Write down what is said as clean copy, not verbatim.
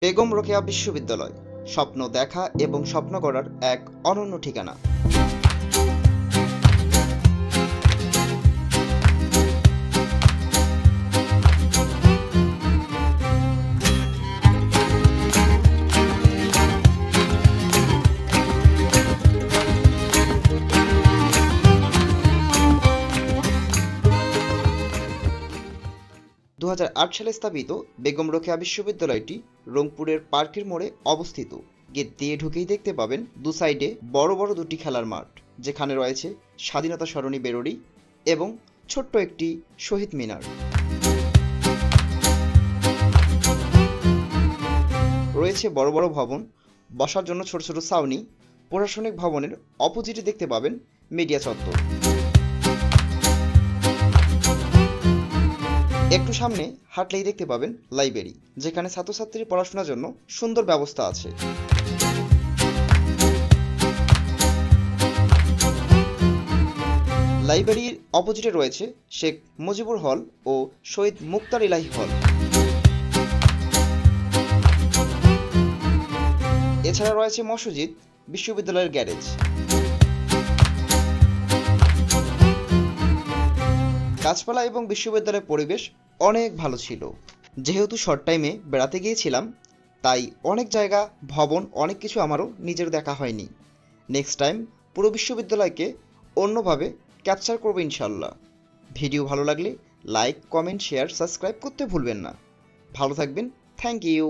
বেগম রোকেয়া বিশ্ববিদ্যালয় স্বপ্ন দেখা এবং স্বপ্ন গড়ার এক অনন্য ঠিকানা। 2008 সালে স্থাপিত বেগম রোকেয়া বিশ্ববিদ্যালয়টি রংপুরের পার্কের মোড়ে অবস্থিত। গেট দিয়ে ঢুকেই দেখতে পাবেন দু সাইডে বড় বড় দুটি খেলার মাঠ, যেখানে রয়েছে স্বাধীনতা সরণি বেরোরি এবং ছোট্ট একটি শহীদ মিনার। রয়েছে বড় বড় ভবন, বসার জন্য ছোট ছোট ছাউনি। প্রশাসনিক ভবনের অপোজিটে দেখতে পাবেন মিডিয়া চত্বর। একটু সামনে হাঁটলেই দেখতে পাবেন লাইব্রেরি, যেখানে ছাত্রছাত্রীর পড়াশোনার জন্য সুন্দর ব্যবস্থা আছে। লাইব্রেরির অপোজিটে রয়েছে শেখ মুজিবুর হল ও শহীদ মুক্তার ইলাহি হল। এছাড়া রয়েছে মসজিদ, বিশ্ববিদ্যালয়ের গ্যারেজ। গাছপালা এবং বিশ্ববিদ্যালয়ের পরিবেশ অনেক ভালো ছিল। যেহেতু শর্ট টাইমে বেড়াতে গিয়েছিলাম, তাই অনেক জায়গা, ভবন, অনেক কিছু আমারও নিজের দেখা হয়নি। নেক্সট টাইম পুরো বিশ্ববিদ্যালয়কে অন্যভাবে ক্যাপচার করবো ইনশাল্লাহ। ভিডিও ভালো লাগলে লাইক, কমেন্ট, শেয়ার, সাবস্ক্রাইব করতে ভুলবেন না। ভালো থাকবেন। Thank you.